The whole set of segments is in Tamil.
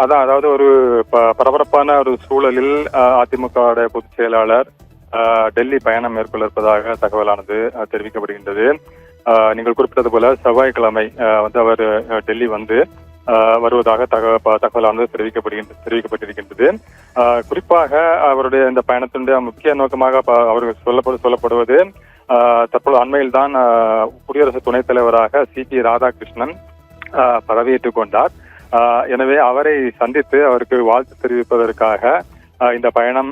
அதாவது ஒரு பரபரப்பான ஒரு சூழலில் அதிமுக பொதுச் செயலாளர் டெல்லி பயணம் மேற்கொள்ள இருப்பதாக தகவலானது தெரிவிக்கப்படுகின்றது. நீங்கள் குறிப்பிட்டது போல செவ்வாய்க்கிழமை அவர் டெல்லி வந்து வருவதாக தகவலானது தெரிவிக்கப்பட்டிருக்கின்றது. குறிப்பாக அவருடைய இந்த பயணத்தினுடைய முக்கிய நோக்கமாக அவர்கள் சொல்லப்படுவது தற்போது அண்மையில் தான் குடியரசு துணைத் தலைவராக சி.பி. ராதாகிருஷ்ணன் பதவியேற்றுக் கொண்டார். எனவே அவரை சந்தித்து அவருக்கு வாழ்த்து தெரிவிப்பதற்காக இந்த பயணம்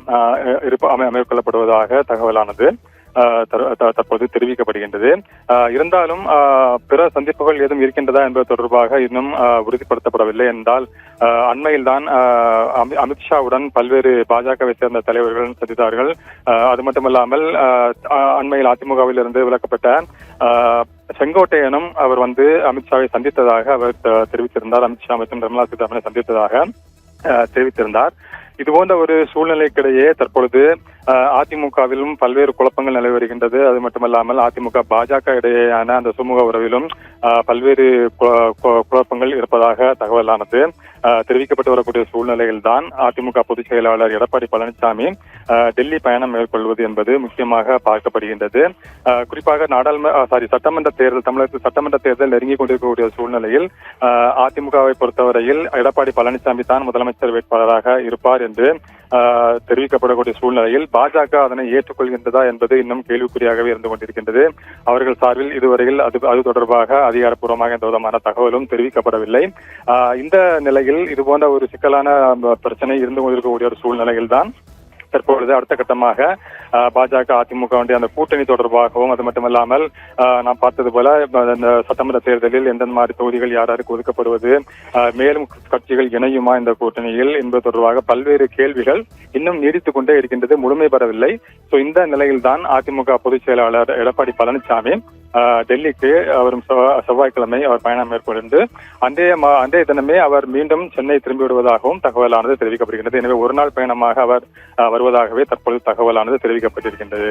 மேற்கொள்ளப்படுவதாக தகவலானது தற்போது தெரிவிக்கப்படுகின்றது. இருந்தாலும் பிற சந்திப்புகள் ஏதும் இருக்கின்றதா என்பது தொடர்பாக இன்னும் உறுதிப்படுத்தப்படவில்லை. என்றால் அண்மையில் தான் அமித்ஷாவுடன் பல்வேறு பாஜகவை சேர்ந்த தலைவர்கள் சந்தித்தார்கள். அது மட்டுமல்லாமல் அண்மையில் அதிமுகவில் இருந்து விலக்கப்பட்ட செங்கோட்டையனும் அவர் வந்து அமித்ஷாவை சந்தித்ததாக அவர் தெரிவித்திருந்தார். அமித்ஷா மற்றும் நிர்மலா சீதாராமனை சந்தித்ததாக தெரிவித்திருந்தார். இதுபோன்ற ஒரு சூழ்நிலைக்கிடையே தற்பொழுது அதிமுகவிலும் பல்வேறு குழப்பங்கள் நிலவி வருகின்றது. அது மட்டுமல்லாமல் அதிமுக பாஜக இடையேயான அந்த சுமூக உறவிலும் பல்வேறு குழப்பங்கள் இருப்பதாக தகவலானது தெரிவிக்கப்பட்டு வரக்கூடிய சூழ்நிலையில் தான் அதிமுக பொதுச் செயலாளர் எடப்பாடி பழனிசாமி டெல்லி பயணம் மேற்கொள்வது என்பது முக்கியமாக பார்க்கப்படுகின்றது. குறிப்பாக சட்டமன்ற தேர்தல், தமிழகத்தில் சட்டமன்ற தேர்தல் நெருங்கிக் கொண்டிருக்கக்கூடிய சூழ்நிலையில் அதிமுகவை பொறுத்தவரையில் எடப்பாடி பழனிசாமி தான் முதலமைச்சர் வேட்பாளராக இருப்பார் என்று தெரிவிக்கப்படக்கூடிய சூழ்நிலையில் பாஜக அதனை ஏற்றுக்கொள்கின்றதா என்பது இன்னும் கேள்விக்குறியாகவே இருந்து கொண்டிருக்கின்றது. அவர்கள் சார்பில் இதுவரையில் அது தொடர்பாக அதிகாரப்பூர்வமாக எந்த விதமான தகவலும் தெரிவிக்கப்படவில்லை. இந்த நிலையில் இதுபோன்ற ஒரு சிக்கலான பிரச்சனை இருந்து கொண்டிருக்கக்கூடிய ஒரு சூழ்நிலையில் தான் தற்பொழுது அடுத்த கட்டமாக பாஜக அதிமுக அந்த கூட்டணி தொடர்பாகவும், அது மட்டுமல்லாமல் நாம் பார்த்தது போல சட்டமன்ற தேர்தலில் எந்த மாதிரி தொகுதிகள் யாருக்கு ஒதுக்கப்படுவது, மேலும் கட்சிகள் இணையுமா இந்த கூட்டணியில் என்பது தொடர்பாக பல்வேறு கேள்விகள் இன்னும் நீடித்துக் கொண்டே இருக்கின்றது, முழுமை பெறவில்லை. இந்த நிலையில் தான் அதிமுக பொதுச் செயலாளர் எடப்பாடி பழனிசாமி டெல்லிக்கு வரும் செவ்வாய்க்கிழமை அவர் பயணம் மேற்கொண்டு அன்றைய தினமே அவர் மீண்டும் சென்னை திரும்பி விடுவதாகவும் தகவலானது தெரிவிக்கப்படுகின்றது. எனவே ஒரு நாள் பயணமாக அவர் வருவதாகவே தற்போது தகவலானது தெரிவிக்கப்பட்டிருக்கின்றது.